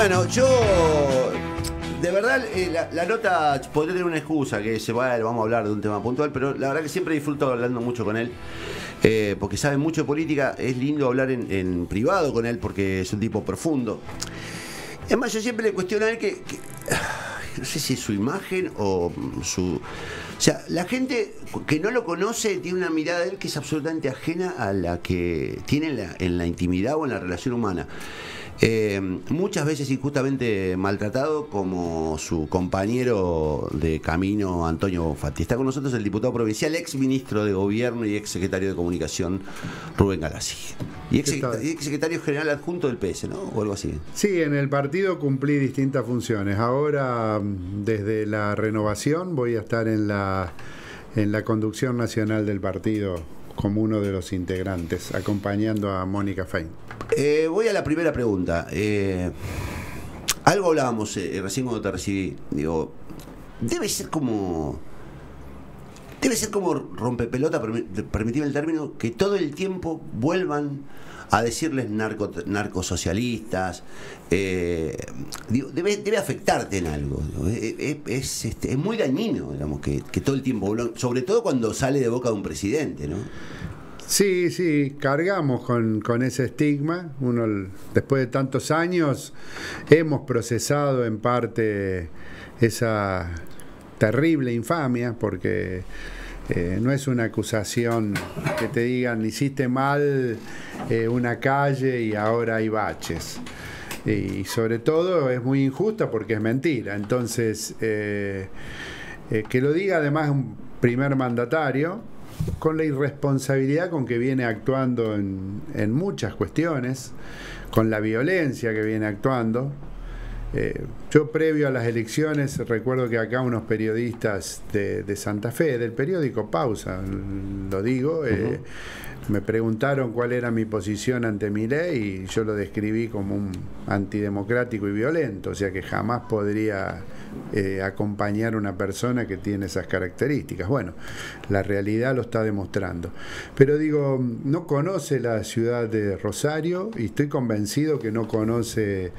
Bueno, yo de verdad la nota podría tener una excusa que se va, vamos a hablar de un tema puntual, pero la verdad que siempre disfruto hablando mucho con él, porque sabe mucho de política. Es lindo hablar en privado con él porque es un tipo profundo. Es más, yo siempre le cuestiono a él que no sé si es su imagen o su... O sea, la gente que no lo conoce tiene una mirada de él que es absolutamente ajena a la que tiene en la intimidad o en la relación humana. Muchas veces injustamente maltratado, como su compañero de camino Antonio Bonfatti. Está con nosotros el diputado provincial, ex ministro de Gobierno y ex secretario de Comunicación, Rubén Galassi. Y ex secretario general adjunto del PS, ¿no? O algo así. Sí, en el partido cumplí distintas funciones. Ahora, desde la renovación, voy a estar en la conducción nacional del partido como uno de los integrantes, acompañando a Mónica Fein. Voy a la primera pregunta. Algo hablábamos recién cuando te recibí. Digo, debe ser como rompepelota, permitime el término, que todo el tiempo vuelvan a decirles narcosocialistas. Debe afectarte en algo. Es muy dañino, digamos, que todo el tiempo, sobre todo cuando sale de boca de un presidente, ¿no? Sí, cargamos con ese estigma. Uno, después de tantos años, hemos procesado en parte esa terrible infamia, porque no es una acusación que te digan hiciste mal una calle y ahora hay baches. Y sobre todo es muy injusta porque es mentira. Entonces, que lo diga además un primer mandatario, con la irresponsabilidad con que viene actuando en muchas cuestiones, con la violencia que viene actuando. Yo, previo a las elecciones, recuerdo que acá unos periodistas de Santa Fe, del periódico Pausa, lo digo, me preguntaron cuál era mi posición ante Milei y yo lo describí como un antidemocrático y violento, o sea que jamás podría acompañar a una persona que tiene esas características. Bueno, la realidad lo está demostrando. Pero digo, no conoce la ciudad de Rosario y estoy convencido que no conoce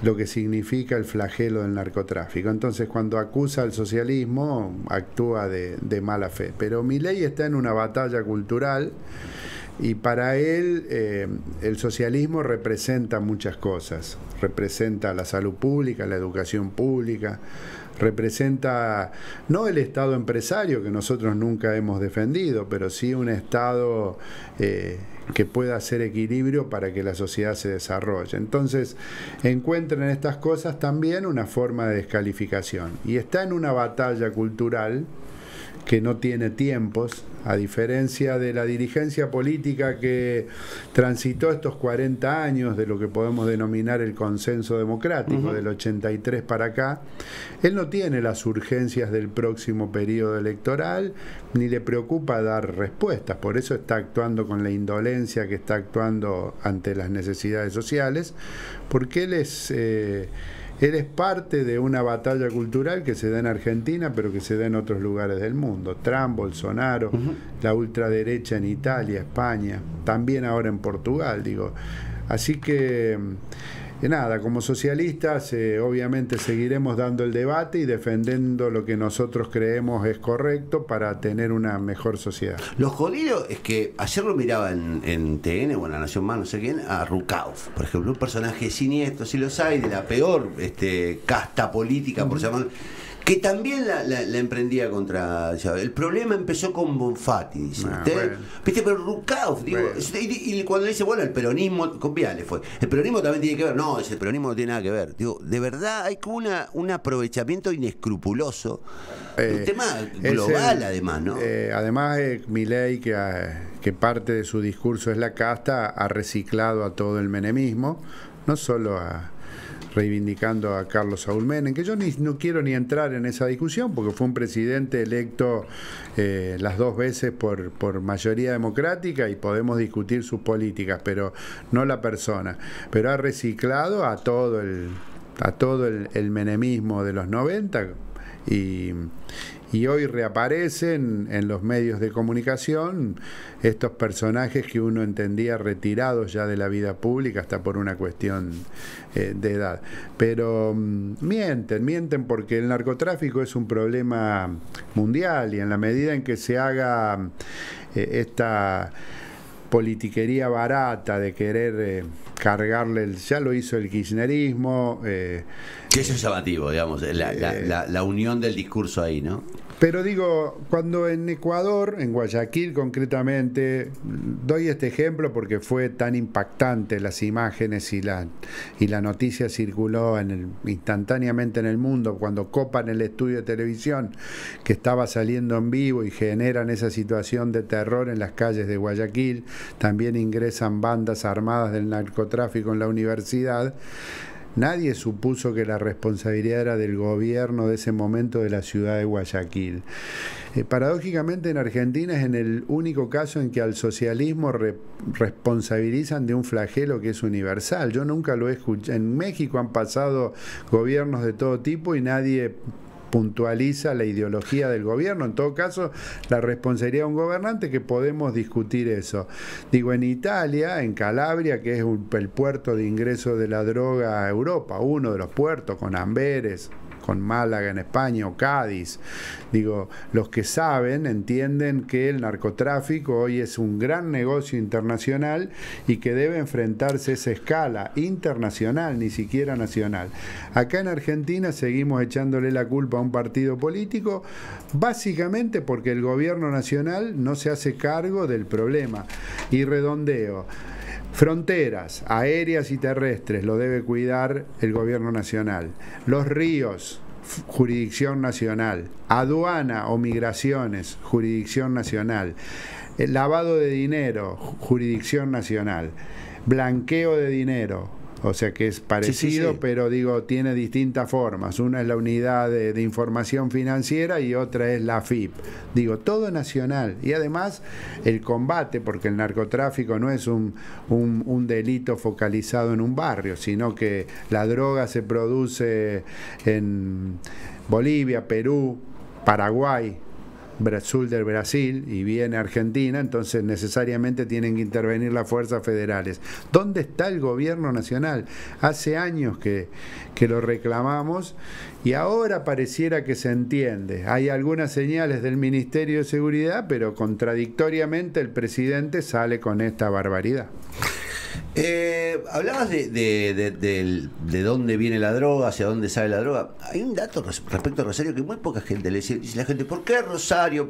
lo que significa el flagelo del narcotráfico. Entonces, cuando acusa al socialismo, actúa de mala fe. Pero Milei está en una batalla cultural y para él el socialismo representa muchas cosas. Representa la salud pública, la educación pública, representa no el Estado empresario que nosotros nunca hemos defendido, pero sí un Estado que pueda hacer equilibrio para que la sociedad se desarrolle. Entonces encuentra en estas cosas también una forma de descalificación y está en una batalla cultural que no tiene tiempos, a diferencia de la dirigencia política que transitó estos 40 años de lo que podemos denominar el consenso democrático, del 83 para acá. Él no tiene las urgencias del próximo periodo electoral, ni le preocupa dar respuestas, por eso está actuando con la indolencia que está actuando ante las necesidades sociales, porque él es parte de una batalla cultural que se da en Argentina, pero que se da en otros lugares del mundo. Trump, Bolsonaro, la ultraderecha en Italia, España, también ahora en Portugal, digo. Así que, nada, como socialistas, obviamente seguiremos dando el debate y defendiendo lo que nosotros creemos es correcto para tener una mejor sociedad. Lo jodido es que ayer lo miraba en TN o en La Nación Más, no sé quién, a Rucauf, por ejemplo, un personaje siniestro, si los hay, de la peor casta política, por llamarlo, que también la emprendía contra... El problema empezó con Bonfatti, dice usted. Bueno. ¿Viste? Pero Rucauf, digo, bueno. Y cuando dice, bueno, el peronismo, con Viale fue, el peronismo también tiene que ver. No, el peronismo no tiene nada que ver. Digo, de verdad hay como un aprovechamiento inescrupuloso. Un tema global, además, ¿no? Además, Milei, que parte de su discurso es la casta, ha reciclado a todo el menemismo, no solo reivindicando a Carlos Saúl Menem, que yo no quiero ni entrar en esa discusión porque fue un presidente electo las dos veces por mayoría democrática y podemos discutir sus políticas, pero no la persona. Pero ha reciclado a todo el menemismo de los 90 Y hoy reaparecen en los medios de comunicación estos personajes que uno entendía retirados ya de la vida pública hasta por una cuestión de edad. Pero mienten porque el narcotráfico es un problema mundial, y en la medida en que se haga esta politiquería barata de querer cargarle, ya lo hizo el kirchnerismo. Que eso es llamativo, digamos, la unión del discurso ahí, ¿no? Pero digo, cuando en Ecuador, en Guayaquil concretamente, doy este ejemplo porque fue tan impactante las imágenes y la noticia circuló instantáneamente en el mundo, cuando copan el estudio de televisión que estaba saliendo en vivo y generan esa situación de terror en las calles de Guayaquil. También ingresan bandas armadas del narcotráfico en la universidad. Nadie supuso que la responsabilidad era del gobierno de ese momento de la ciudad de Guayaquil. Paradójicamente, en Argentina es en el único caso en que al socialismo responsabilizan de un flagelo que es universal. Yo nunca lo he escuchado. En México han pasado gobiernos de todo tipo y nadie puntualiza la ideología del gobierno. En todo caso, la responsabilidad de un gobernante, que podemos discutir eso. Digo, en Italia, en Calabria, que es el puerto de ingreso de la droga a Europa, uno de los puertos, con Amberes, con Málaga en España o Cádiz. Digo, los que saben entienden que el narcotráfico hoy es un gran negocio internacional y que debe enfrentarse a esa escala internacional, ni siquiera nacional. Acá en Argentina seguimos echándole la culpa a un partido político, básicamente porque el gobierno nacional no se hace cargo del problema. Y redondeo: fronteras aéreas y terrestres lo debe cuidar el gobierno nacional. Los ríos, jurisdicción nacional. Aduana o migraciones, jurisdicción nacional. El lavado de dinero, jurisdicción nacional. Blanqueo de dinero, o sea que es parecido, sí. Pero digo, tiene distintas formas. Una es la unidad de información financiera y otra es la AFIP. Digo, todo nacional. Y además el combate, porque el narcotráfico no es un delito focalizado en un barrio, sino que la droga se produce en Bolivia, Perú, Paraguay, sur del Brasil, y viene a Argentina. Entonces necesariamente tienen que intervenir las fuerzas federales. ¿Dónde está el gobierno nacional? Hace años que lo reclamamos y ahora pareciera que se entiende. Hay algunas señales del Ministerio de Seguridad, pero contradictoriamente el presidente sale con esta barbaridad. Hablabas de dónde viene la droga, hacia dónde sale la droga. Hay un dato respecto a Rosario que muy poca gente le dice la gente: ¿por qué Rosario?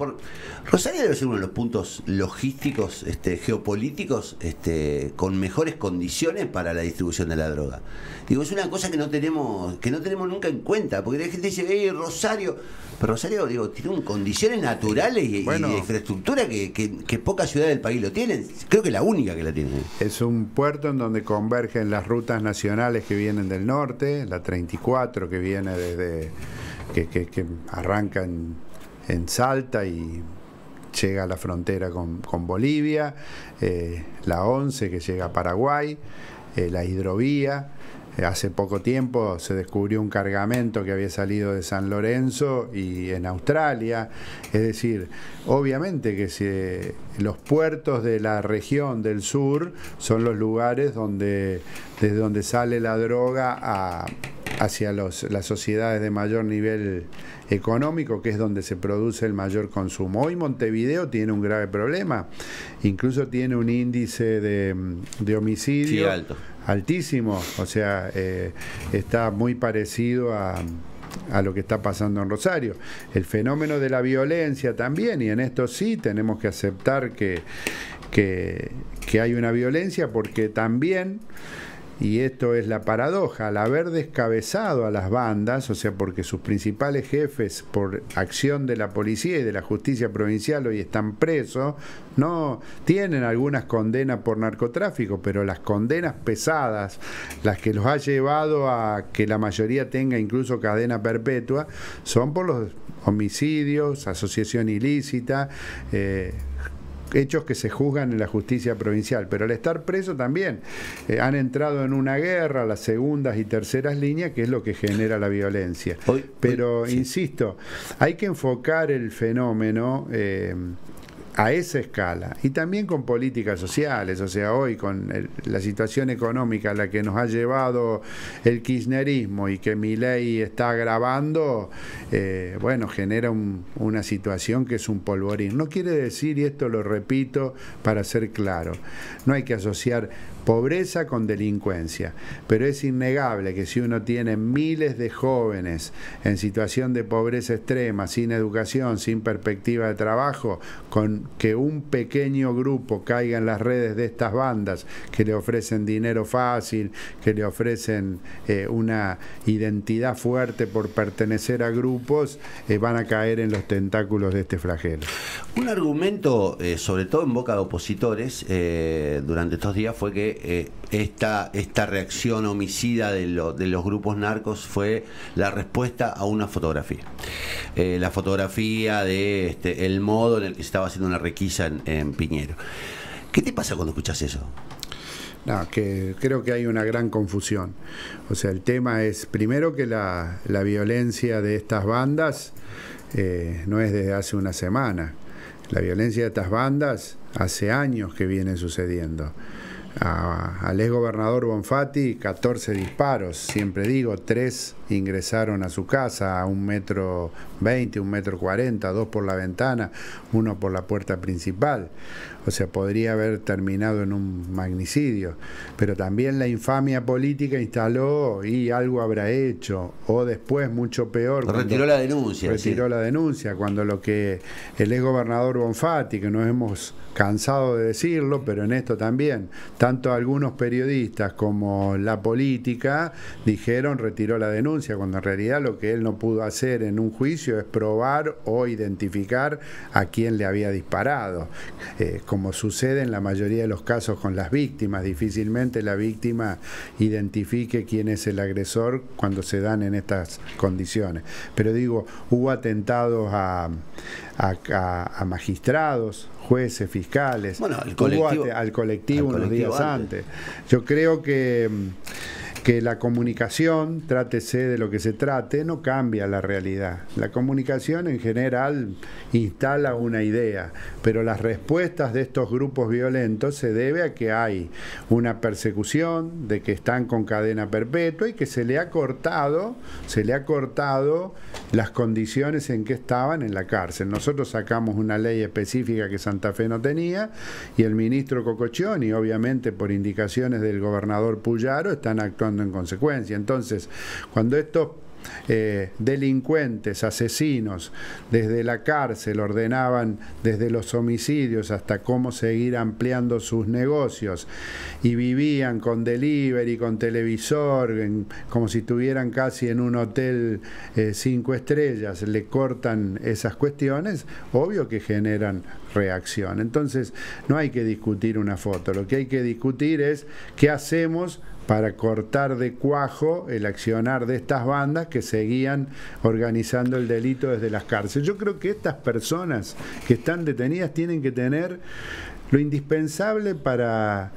Rosario debe ser uno de los puntos logísticos, geopolíticos, con mejores condiciones para la distribución de la droga. Digo, es una cosa que no tenemos nunca en cuenta, porque la gente dice, Rosario, pero Rosario, digo, tiene condiciones naturales y de infraestructura que pocas ciudades del país lo tienen. Creo que la única que la tiene. Es un puerto en donde convergen las rutas nacionales que vienen del norte, la 34 que viene desde que arranca en Salta y llega a la frontera con Bolivia, la 11 que llega a Paraguay, la hidrovía. Hace poco tiempo se descubrió un cargamento que había salido de San Lorenzo y en Australia. Es decir, obviamente que los puertos de la región del sur son los lugares desde donde sale la droga hacia las sociedades de mayor nivel económico, que es donde se produce el mayor consumo. Hoy Montevideo tiene un grave problema, incluso tiene un índice de homicidio, sí, alto, altísimo, o sea, está muy parecido a lo que está pasando en Rosario. El fenómeno de la violencia también, y en esto sí tenemos que aceptar que hay una violencia, porque también, y esto es la paradoja, al haber descabezado a las bandas, o sea, porque sus principales jefes, por acción de la policía y de la justicia provincial, hoy están presos, no tienen algunas condenas por narcotráfico, pero las condenas pesadas, las que los ha llevado a que la mayoría tenga incluso cadena perpetua, son por los homicidios, asociación ilícita, hechos que se juzgan en la justicia provincial, pero al estar preso también han entrado en una guerra, las segundas y terceras líneas, que es lo que genera la violencia. Pero sí, insisto, hay que enfocar el fenómeno a esa escala y también con políticas sociales. O sea, hoy con la situación económica a la que nos ha llevado el kirchnerismo y que Milei está agravando, bueno, genera una situación que es un polvorín. No quiere decir, y esto lo repito para ser claro, no hay que asociar pobreza con delincuencia, pero es innegable que si uno tiene miles de jóvenes en situación de pobreza extrema, sin educación, sin perspectiva de trabajo, con que un pequeño grupo caiga en las redes de estas bandas que le ofrecen dinero fácil, que le ofrecen una identidad fuerte por pertenecer a grupos, van a caer en los tentáculos de este flagelo. Un argumento, sobre todo en boca de opositores, durante estos días fue que esta reacción homicida de los grupos narcos fue la respuesta a una fotografía. La fotografía de el modo en el que se estaba haciendo una requisa en Piñero. ¿Qué te pasa cuando escuchas eso? No, que creo que hay una gran confusión. O sea, el tema es, primero, que la violencia de estas bandas no es desde hace una semana. La violencia de estas bandas hace años que viene sucediendo. Al exgobernador Bonfatti, 14 disparos, siempre digo, 3 ingresaron a su casa a 1,20 m, 1,40 m, 2 por la ventana, 1 por la puerta principal. O sea, podría haber terminado en un magnicidio, pero también la infamia política instaló y algo habrá hecho, o después, mucho peor, retiró la denuncia. Retiró la denuncia, cuando lo que el exgobernador Bonfatti, que nos hemos cansado de decirlo, pero en esto también, tanto algunos periodistas como la política dijeron retiró la denuncia, cuando en realidad lo que él no pudo hacer en un juicio es probar o identificar a quién le había disparado, como sucede en la mayoría de los casos con las víctimas. Difícilmente la víctima identifique quién es el agresor cuando se dan en estas condiciones. Pero digo, hubo atentados a magistrados, jueces, fiscales, bueno, al colectivo unos días antes. Yo creo que la comunicación, trátese de lo que se trate, no cambia la realidad. La comunicación en general instala una idea, pero las respuestas de estos grupos violentos se debe a que hay una persecución, de que están con cadena perpetua y que se le ha cortado las condiciones en que estaban en la cárcel. Nosotros sacamos una ley específica que Santa Fe no tenía y el ministro Cococcioni, obviamente por indicaciones del gobernador Puyaro, están actuando en consecuencia. Entonces, cuando estos delincuentes, asesinos, desde la cárcel ordenaban desde los homicidios hasta cómo seguir ampliando sus negocios y vivían con delivery, con televisor, como si estuvieran casi en un hotel 5 estrellas, le cortan esas cuestiones, obvio que generan reacción. Entonces no hay que discutir una foto, lo que hay que discutir es qué hacemos para cortar de cuajo el accionar de estas bandas que seguían organizando el delito desde las cárceles. Yo creo que estas personas que están detenidas tienen que tener lo indispensable para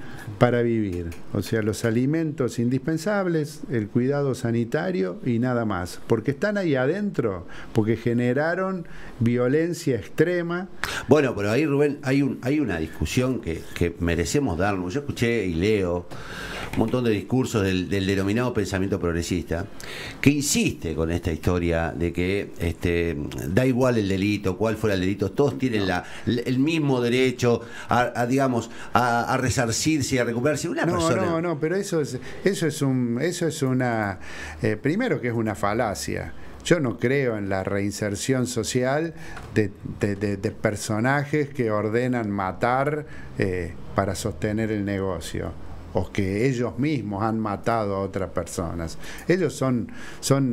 vivir, o sea, los alimentos indispensables, el cuidado sanitario y nada más, porque están ahí adentro, porque generaron violencia extrema. Bueno, pero ahí, Rubén, hay una discusión que merecemos darnos. Yo escuché y leo un montón de discursos del denominado pensamiento progresista, que insiste con esta historia de que da igual el delito, cuál fuera el delito, todos tienen el mismo derecho a resarcirse y a recuperarse. Una persona. No, pero eso es una primero que es una falacia. Yo no creo en la reinserción social de personajes que ordenan matar para sostener el negocio, o que ellos mismos han matado a otras personas. Ellos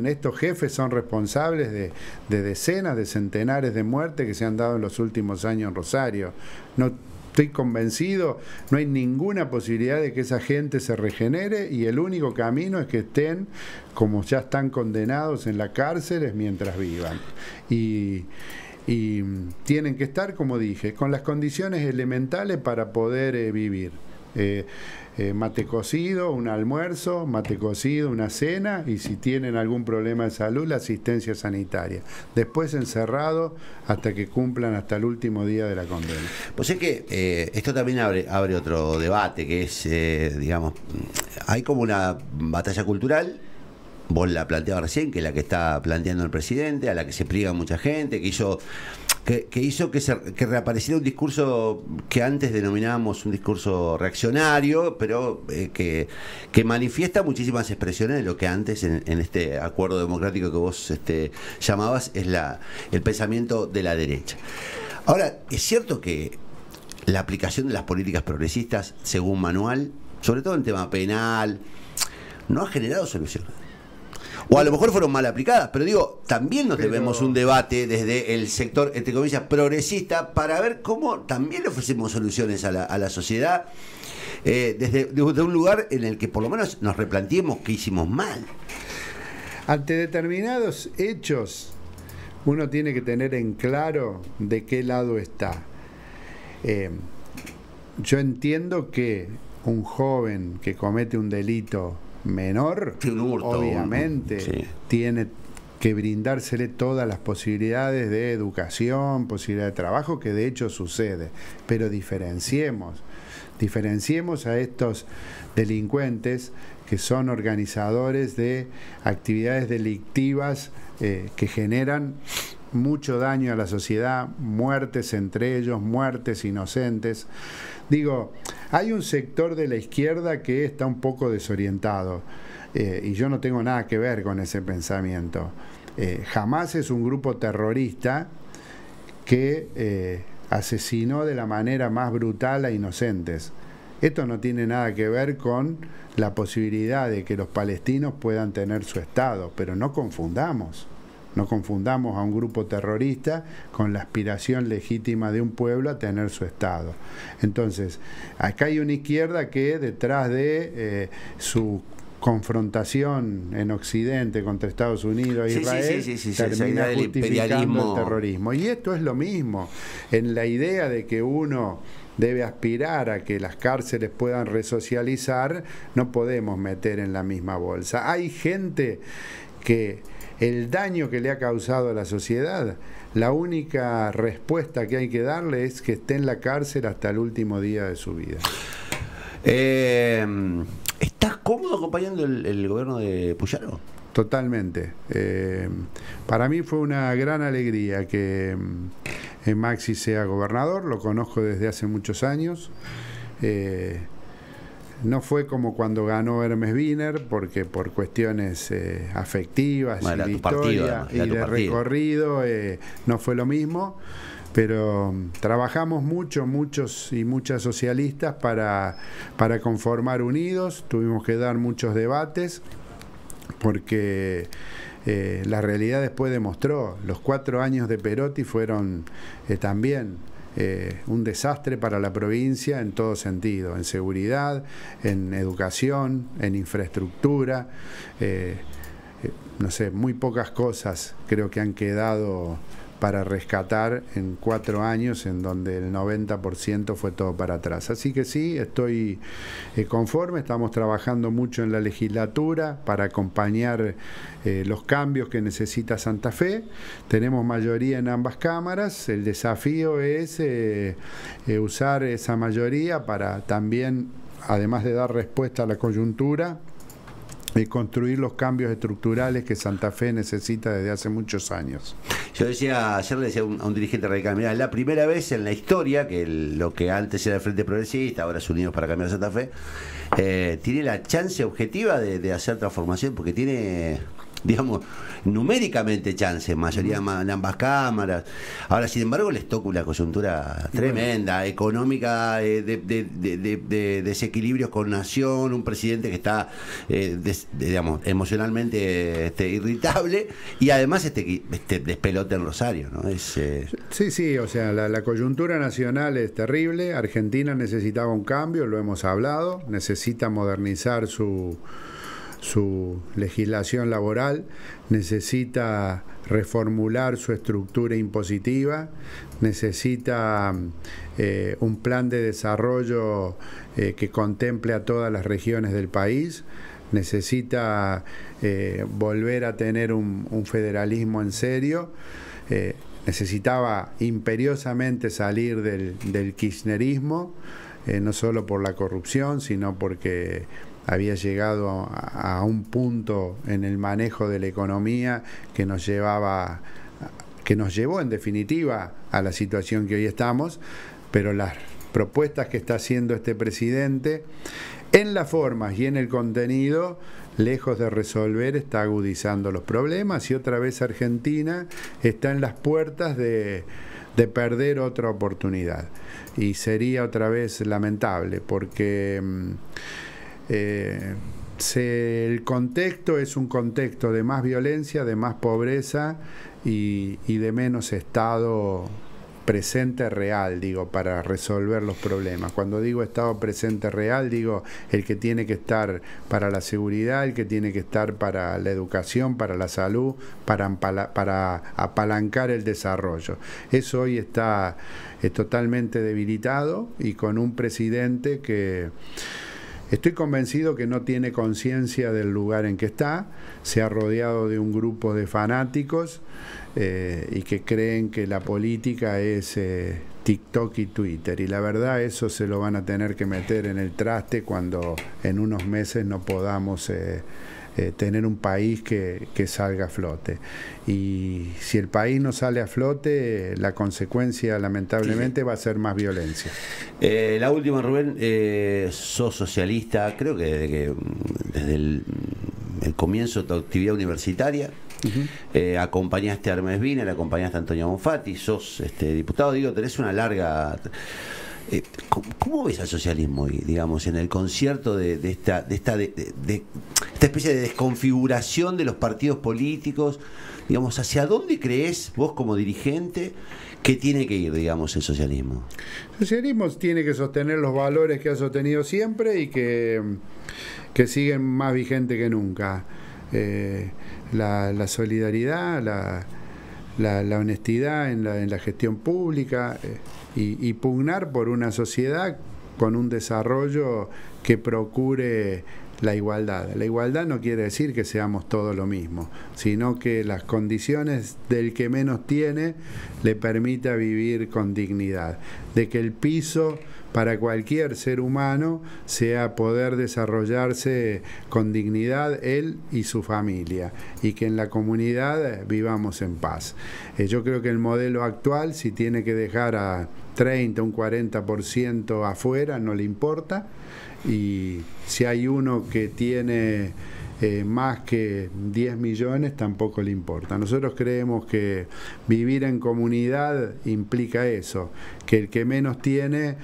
estos jefes son responsables de decenas de centenares de muertes que se han dado en los últimos años en Rosario. No estoy convencido, no hay ninguna posibilidad de que esa gente se regenere, y el único camino es que estén como ya están condenados en la cárcel mientras vivan. Y y tienen que estar, como dije, con las condiciones elementales para poder vivir. Mate cocido, un almuerzo, mate cocido, una cena, y si tienen algún problema de salud, la asistencia sanitaria. Después encerrado hasta que cumplan hasta el último día de la condena. Pues es que esto también abre otro debate, que es, digamos, hay como una batalla cultural. Vos la planteabas recién, que es la que está planteando el presidente, a la que se pliega mucha gente, que hizo que reapareciera un discurso que antes denominábamos un discurso reaccionario, pero que manifiesta muchísimas expresiones de lo que antes en este acuerdo democrático que vos llamabas es el pensamiento de la derecha. Ahora, es cierto que la aplicación de las políticas progresistas, según Manual, sobre todo en tema penal, no ha generado soluciones. O a lo mejor fueron mal aplicadas, pero digo, también nos debemos un debate desde el sector, entre comillas, progresista, para ver cómo también ofrecemos soluciones a la sociedad, desde un lugar en el que por lo menos nos replanteemos qué hicimos mal. Ante determinados hechos, uno tiene que tener en claro de qué lado está. Yo entiendo que un joven que comete un delito menor, sí, un hurto, obviamente, sí, tiene que brindársele todas las posibilidades de educación, posibilidad de trabajo, que de hecho sucede, pero diferenciemos a estos delincuentes que son organizadores de actividades delictivas que generan mucho daño a la sociedad, muertes entre ellos, muertes inocentes. Digo, hay un sector de la izquierda que está un poco desorientado, y yo no tengo nada que ver con ese pensamiento. Jamás es un grupo terrorista que asesinó de la manera más brutal a inocentes. Esto no tiene nada que ver con la posibilidad de que los palestinos puedan tener su Estado, pero no confundamos a un grupo terrorista con la aspiración legítima de un pueblo a tener su Estado. Entonces, acá hay una izquierda que detrás de su confrontación en Occidente contra Estados Unidos e Israel termina justificando el terrorismo. Y esto es lo mismo, en la idea de que uno debe aspirar a que las cárceles puedan resocializar, no podemos meter en la misma bolsa. Hay gente que el daño que le ha causado a la sociedad, la única respuesta que hay que darle es que esté en la cárcel hasta el último día de su vida. ¿Estás cómodo acompañando el gobierno de Puyaro? Totalmente. Para mí fue una gran alegría que Maxi sea gobernador, lo conozco desde hace muchos años. No fue como cuando ganó Hermes Wiener, porque por cuestiones afectivas y de historia y de recorrido no fue lo mismo, pero trabajamos muchos y muchas socialistas para conformar Unidos. Tuvimos que dar muchos debates porque la realidad después demostró, los 4 años de Perotti fueron también un desastre para la provincia en todo sentido, en seguridad, en educación, en infraestructura, no sé, muy pocas cosas creo que han quedado para rescatar en 4 años en donde el 90% fue todo para atrás. Así que sí, estoy conforme, estamos trabajando mucho en la legislatura para acompañar los cambios que necesita Santa Fe. Tenemos mayoría en ambas cámaras, el desafío es usar esa mayoría para también, además de dar respuesta a la coyuntura, construir los cambios estructurales que Santa Fe necesita desde hace muchos años. Yo ayer le decía a un dirigente radical, mirá, la primera vez en la historia que lo que antes era el Frente Progresista, ahora es Unidos para Cambiar Santa Fe, tiene la chance objetiva de hacer transformación, porque tiene, digamos, numéricamente chance, mayoría en ambas cámaras. Ahora, sin embargo, les toca una coyuntura tremenda, económica, de desequilibrios con nación, un presidente que está, digamos, emocionalmente irritable, y además despelote en Rosario, ¿no? Sí, o sea, la coyuntura nacional es terrible. Argentina necesitaba un cambio, lo hemos hablado, necesita modernizar su su legislación laboral, necesita reformular su estructura impositiva, necesita un plan de desarrollo que contemple a todas las regiones del país, necesita volver a tener un federalismo en serio, necesitaba imperiosamente salir del kirchnerismo, no solo por la corrupción, sino porque había llegado a un punto en el manejo de la economía que nos llevó en definitiva a la situación que hoy estamos, pero las propuestas que está haciendo este presidente en las formas y en el contenido, lejos de resolver, está agudizando los problemas, y otra vez Argentina está en las puertas de perder otra oportunidad, y sería otra vez lamentable porque el contexto es un contexto de más violencia, de más pobreza y de menos Estado presente real, digo, para resolver los problemas. Cuando digo Estado presente real, digo el que tiene que estar para la seguridad, el que tiene que estar para la educación, para la salud, para apalancar el desarrollo. Eso hoy está totalmente debilitado, y con un presidente que estoy convencido que no tiene conciencia del lugar en que está, se ha rodeado de un grupo de fanáticos y que creen que la política es TikTok y Twitter, y la verdad eso se lo van a tener que meter en el traste cuando en unos meses no podamos tener un país que salga a flote. Y si el país no sale a flote, la consecuencia lamentablemente va a ser más violencia. La última, Rubén, sos socialista, creo que desde el comienzo de tu actividad universitaria. Acompañaste a Hermes Wiener, acompañaste a Antonio Bonfatti, sos diputado, digo, tenés una larga... ¿Cómo ves al socialismo hoy, digamos, en el concierto de esta especie de desconfiguración de los partidos políticos? Digamos, ¿hacia dónde crees vos como dirigente que tiene que ir, digamos, el socialismo? El socialismo tiene que sostener los valores que ha sostenido siempre y que siguen más vigentes que nunca. La solidaridad, la honestidad en la gestión pública, y pugnar por una sociedad con un desarrollo que procure la igualdad. La igualdad no quiere decir que seamos todos lo mismo, sino que las condiciones del que menos tiene le permita vivir con dignidad, de que el piso para cualquier ser humano sea poder desarrollarse con dignidad él y su familia, y que en la comunidad vivamos en paz. Yo creo que el modelo actual, si tiene que dejar a 30, un 40% afuera, no le importa, y si hay uno que tiene más que 10 millones tampoco le importa. Nosotros creemos que vivir en comunidad implica eso, que el que menos tiene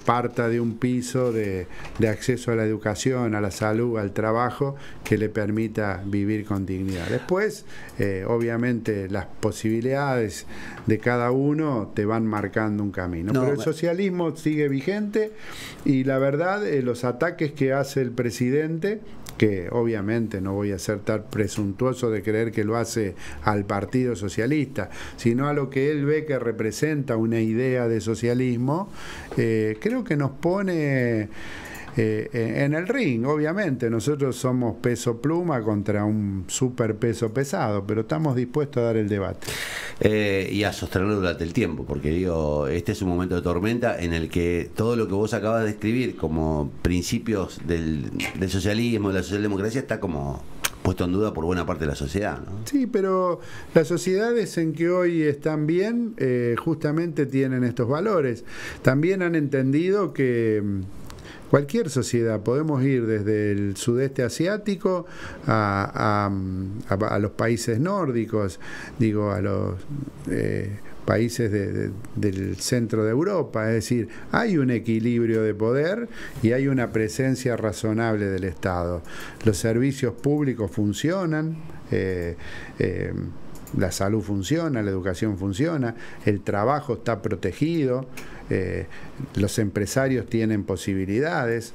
parta de un piso de acceso a la educación, a la salud, al trabajo, que le permita vivir con dignidad. Después, obviamente, las posibilidades de cada uno te van marcando un camino. Pero el socialismo sigue vigente, y la verdad, los ataques que hace el presidente, que obviamente no voy a ser tan presuntuoso de creer que lo hace al Partido Socialista, sino a lo que él ve que representa una idea de socialismo, creo que nos pone en el ring. Obviamente nosotros somos peso pluma contra un super peso pesado, pero estamos dispuestos a dar el debate. Y a sostenerlo durante el tiempo, porque digo, este es un momento de tormenta en el que todo lo que vos acabas de describir como principios del socialismo, de la socialdemocracia, está como puesto en duda por buena parte de la sociedad, ¿no? Sí, pero las sociedades en que hoy están bien justamente tienen estos valores. También han entendido que cualquier sociedad, podemos ir desde el sudeste asiático a los países nórdicos, digo, a los países del centro de Europa. Es decir, hay un equilibrio de poder y hay una presencia razonable del Estado. Los servicios públicos funcionan, la salud funciona, la educación funciona, el trabajo está protegido, los empresarios tienen posibilidades,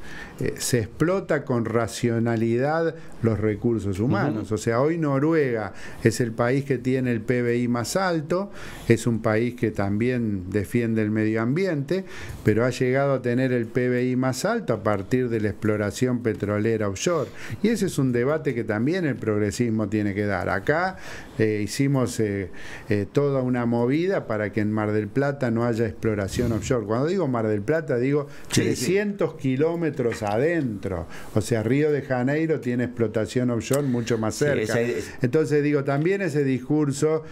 se explota con racionalidad los recursos humanos. O sea, hoy Noruega es el país que tiene el PBI más alto, es un país que también defiende el medio ambiente, pero ha llegado a tener el PBI más alto a partir de la exploración petrolera offshore. Y ese es un debate que también el progresismo tiene que dar. Acá hicimos toda una movida para que en Mar del Plata no haya exploración offshore. Cuando digo Mar del Plata, digo 300 kilómetros adentro. O sea, Río de Janeiro tiene explotación offshore mucho más cerca. Entonces digo, también ese discurso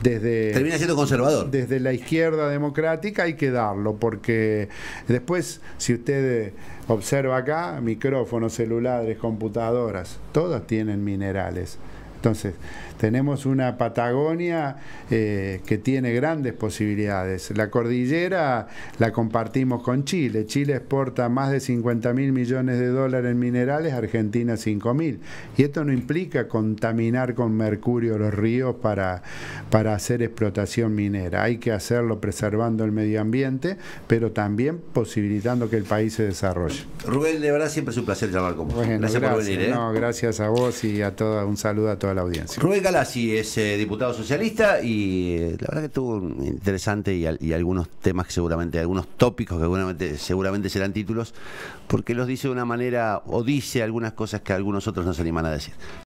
termina siendo conservador. Desde la izquierda democrática hay que darlo, porque después, si usted observa acá, micrófonos, celulares, computadoras, todas tienen minerales. Entonces, tenemos una Patagonia que tiene grandes posibilidades. La cordillera la compartimos con Chile. Chile exporta más de 50.000 millones de dólares en minerales, Argentina 5.000. Y esto no implica contaminar con mercurio los ríos para hacer explotación minera. Hay que hacerlo preservando el medio ambiente, pero también posibilitando que el país se desarrolle. Rubén, de verdad siempre es un placer charlar con vos. Bueno, gracias por venir. No, gracias a vos y a un saludo a toda la audiencia. Rubén Galassi es diputado socialista y la verdad que estuvo interesante y algunos temas que seguramente, algunos tópicos que seguramente serán títulos, porque los dice de una manera o dice algunas cosas que algunos otros no se animan a decir.